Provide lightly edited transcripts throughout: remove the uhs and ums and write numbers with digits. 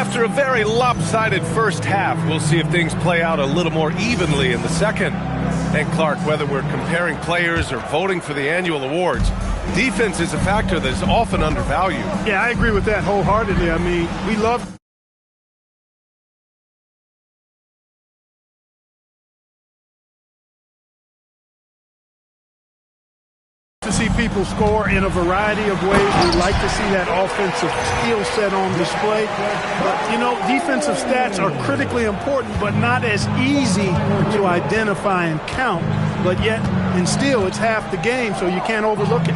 After a very lopsided first half, we'll see if things play out a little more evenly in the second. And Clark, whether we're comparing players or voting for the annual awards, defense is a factor that is often undervalued. Yeah, I agree with that wholeheartedly. I mean, we love to see people score in a variety of ways. We like to see that offensive skill set on display. But, you know, defensive stats are critically important, but not as easy to identify and count. But yet, and still, it's half the game, so you can't overlook it.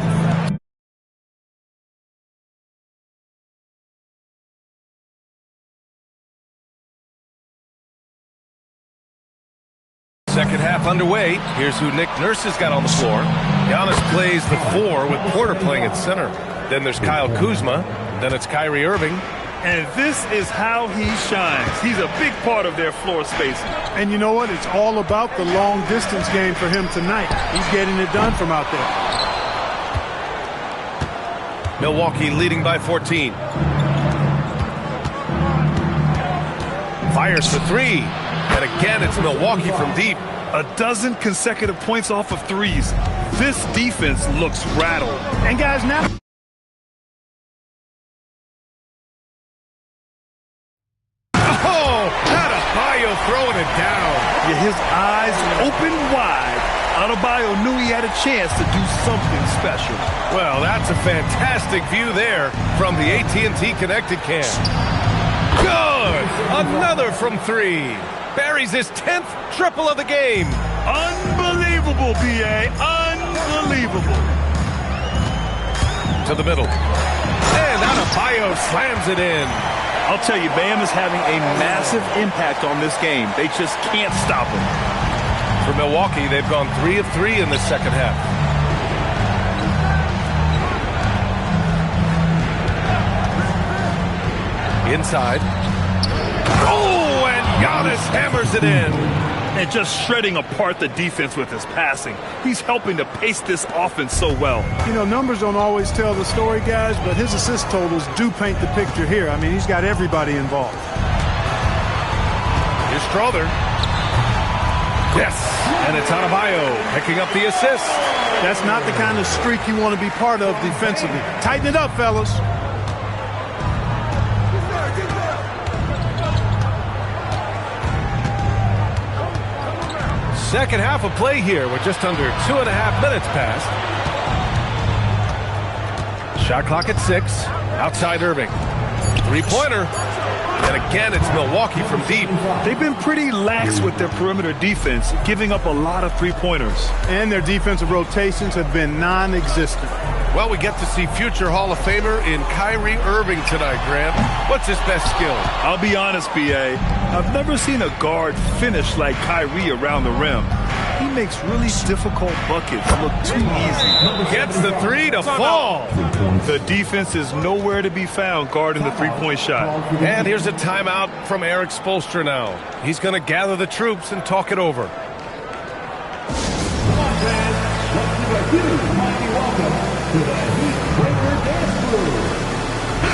Second half underway. Here's who Nick Nurse has got on the floor. Giannis plays the 4 with Porter playing at center. Then there's Kyle Kuzma. Then it's Kyrie Irving. And this is how he shines. He's a big part of their floor spacing. And you know what? It's all about the long distance game for him tonight. He's getting it done from out there. Milwaukee leading by 14. Fires for 3. And again, it's Milwaukee from deep. A dozen consecutive points off of threes. This defense looks rattled. And guys, now Adebayo throwing it down. Yeah, his eyes open wide. Adebayo knew he had a chance to do something special. Well, that's a fantastic view there from the AT&T Connected Cam. Good! Another from 3. Buries his 10th triple of the game. Unbelievable, B.A. Unbelievable. To the middle. And Adebayo slams it in. I'll tell you, Bam is having a massive impact on this game. They just can't stop him. For Milwaukee, they've gone 3 of 3 in the second half. Inside. Oh, and Giannis hammers it in. And just shredding apart the defense with his passing. He's helping to pace this offense so well. You know, numbers don't always tell the story, guys, but his assist totals do paint the picture here. I mean, he's got everybody involved. Here's Strother. Yes, and it's Adebayo picking up the assist. That's not the kind of streak you want to be part of defensively. Tighten it up, fellas. Second half of play here with just under 2.5 minutes passed. Shot clock at 6. Outside Irving. Three-pointer. And again, it's Milwaukee from deep. They've been pretty lax with their perimeter defense, giving up a lot of three-pointers. And their defensive rotations have been non-existent. Well, we get to see future Hall of Famer in Kyrie Irving tonight, Grant. What's his best skill? I'll be honest, B.A. I've never seen a guard finish like Kyrie around the rim. He makes really difficult buckets look too easy. Gets the 3 to fall. The defense is nowhere to be found guarding the three-point shot. And here's a timeout from Eric Spoelstra now. He's going to gather the troops and talk it over.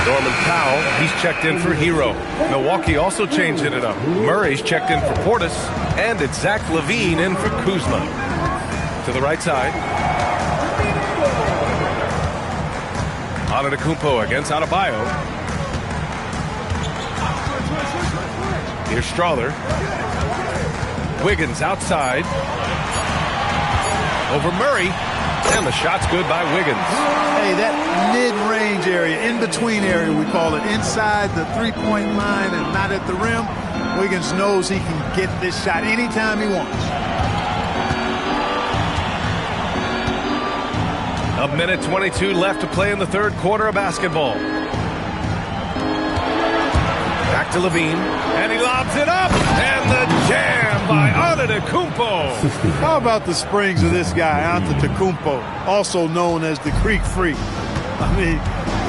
Norman Powell, he's checked in for Hero. Milwaukee also changing it up. Murray's checked in for Portis, and it's Zach LaVine in for Kuzma. To the right side. Antetokounmpo against Adebayo. Here's Strother. Wiggins outside. Over Murray. And the shot's good by Wiggins. Hey, that mid-range area, in-between area, we call it, inside the three-point line and not at the rim, Wiggins knows he can get this shot anytime he wants. A minute 22 left to play in the third quarter of basketball. Back to LaVine, and he lobs it up, and the jam by Antetokounmpo. How about the springs of this guy, Antetokounmpo, also known as the Creek Freak? I mean,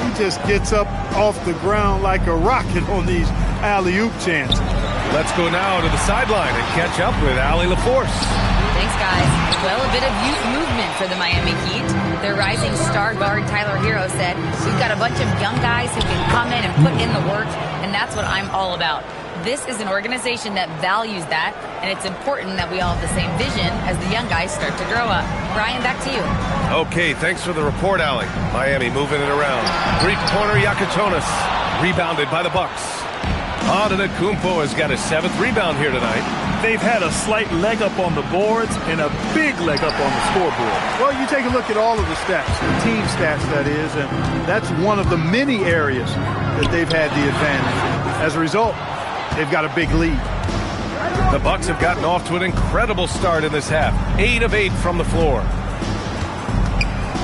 he just gets up off the ground like a rocket on these alley-oop chances. Let's go now to the sideline and catch up with Allie LaForce. Thanks, guys. Well, a bit of youth movement for the Miami Heat. Their rising star guard, Tyler Hero, said, "We've got a bunch of young guys who can come in and put in the work, and that's what I'm all about." This is an organization that values that, and it's important that we all have the same vision as the young guys start to grow up. Brian, back to you. Okay, thanks for the report, Allie. Miami moving it around. Three-pointer Yakatonis, rebounded by the Bucks. Antetokounmpo has got his 7th rebound here tonight. They've had a slight leg up on the boards and a big leg up on the scoreboard. Well, you take a look at all of the stats, the team stats, that is, and that's one of the many areas that they've had the advantage. As a result, they've got a big lead. The Bucks have gotten off to an incredible start in this half. 8 of 8 from the floor.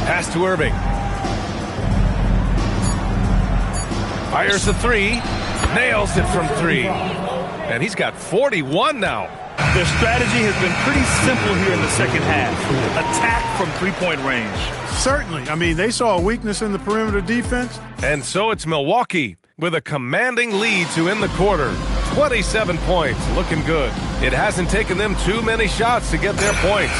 Pass to Irving. Fires a 3. Nails it from 3. And he's got 41 now. Their strategy has been pretty simple here in the second half. Attack from three-point range. Certainly. I mean, they saw a weakness in the perimeter defense. And so it's Milwaukee with a commanding lead to end the quarter. 27 points, looking good. It hasn't taken them too many shots to get their points.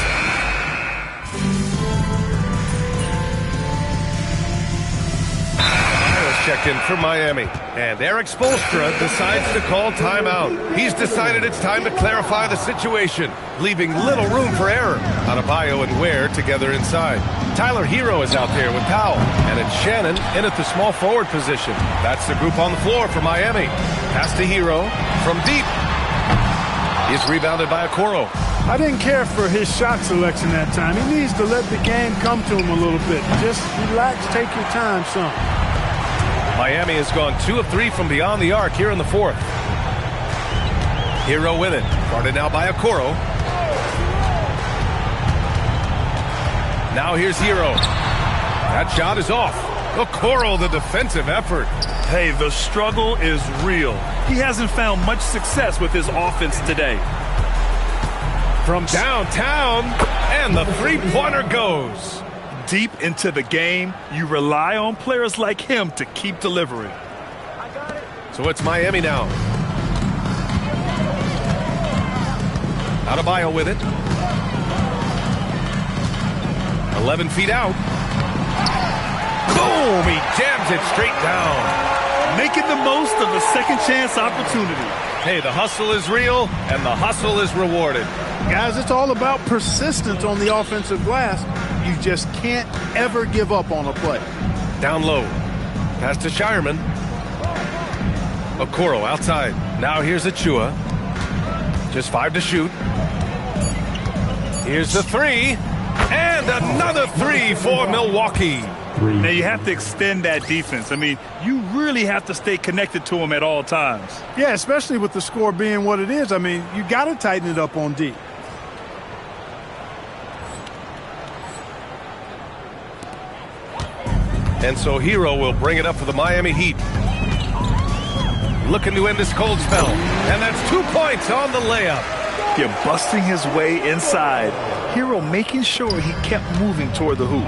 Checked in for Miami, and Eric Spoelstra decides to call timeout. He's decided it's time to clarify the situation, leaving little room for error. Adebayo and Ware together inside. Tyler Hero is out there with Powell, and it's Shannon in at the small forward position. That's the group on the floor for Miami. Pass to Hero from deep. He's rebounded by Okoro. I didn't care for his shot selection that time. He needs to let the game come to him a little bit. Just relax, take your time some. Miami has gone 2 of 3 from beyond the arc here in the 4th. Hero with it. Guarded now by Okoro. Now here's Hero. That shot is off. Okoro, the defensive effort. Hey, the struggle is real. He hasn't found much success with his offense today. From downtown, and the three-pointer goes. Deep into the game, you rely on players like him to keep delivering. So it's Miami now. Adebayo with it. 11 feet out. Boom! He jams it straight down. Making the most of a second chance opportunity. Hey, the hustle is real, and the hustle is rewarded. Guys, it's all about persistence on the offensive glass. You just can't ever give up on a play. Down low. Pass to Shireman. Okoro outside. Now here's Achua. Just 5 to shoot. Here's the 3. And another 3 for Milwaukee. Now you have to extend that defense. I mean, you really have to stay connected to him at all times. Yeah, especially with the score being what it is. I mean, you got to tighten it up on D. And so Hero will bring it up for the Miami Heat. Looking to end this cold spell. And that's 2 points on the layup. You're busting his way inside. Hero making sure he kept moving toward the hoop.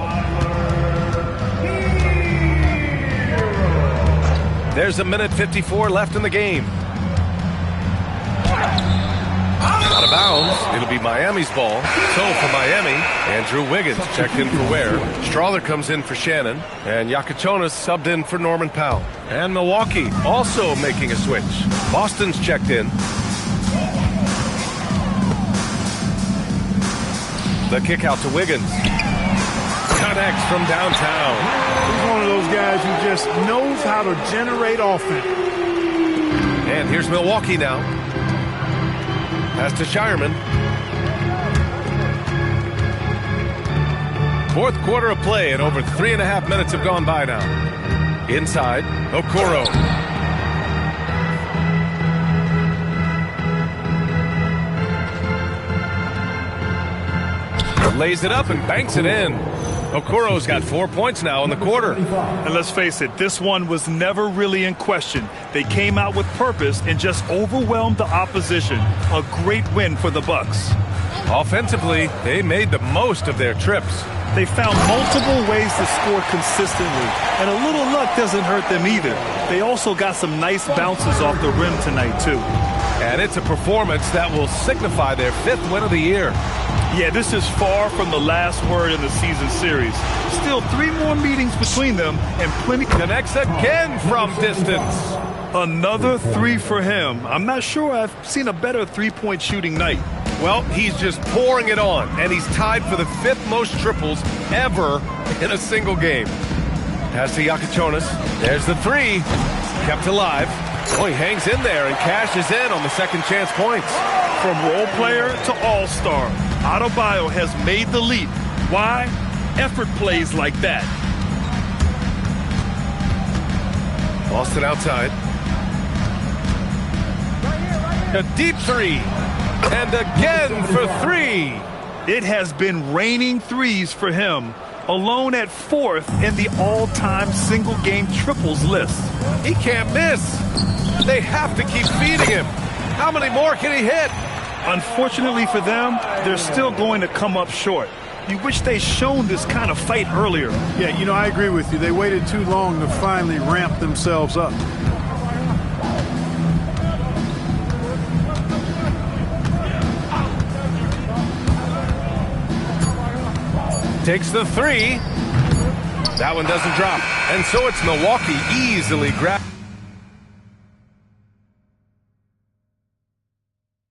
There's 1:54 left in the game. Out of bounds. It'll be Miami's ball. So for Miami, Andrew Wiggins checked in for Ware. Strawler comes in for Shannon. And Yakatonis subbed in for Norman Powell. And Milwaukee also making a switch. Boston's checked in. The kick out to Wiggins. Connects from downtown. He's one of those guys who just knows how to generate offense. And here's Milwaukee now. Pass to Shireman. 4th quarter of play, and over 3.5 minutes have gone by now. Inside, Okoro. Lays it up and banks it in. Okoro's got 4 points now in the quarter. And let's face it, this one was never really in question. They came out with purpose and just overwhelmed the opposition. A great win for the Bucks. Offensively, they made the most of their trips. They found multiple ways to score consistently, and a little luck doesn't hurt them either. They also got some nice bounces off the rim tonight, too. And it's a performance that will signify their 5th win of the year. Yeah, this is far from the last word in the season series. Still 3 more meetings between them and plenty. Connects again from distance. Another 3 for him. I'm not sure I've seen a better three-point shooting night. Well, he's just pouring it on, and he's tied for the 5th most triples ever in a single game. Pass to Yakachonis. There's the 3. Kept alive. Oh, he hangs in there and cashes in on the second chance points. From role player to all-star, Adebayo has made the leap. Why? Effort plays like that. Boston outside. A deep 3. And again for 3. It has been raining threes for him, alone at 4th in the all-time single-game triples list. He can't miss. They have to keep feeding him. How many more can he hit? Unfortunately for them, they're still going to come up short. You wish they'd shown this kind of fight earlier. Yeah, you know, I agree with you. They waited too long to finally ramp themselves up. Takes the 3. That one doesn't drop. And so it's Milwaukee easily grabbed.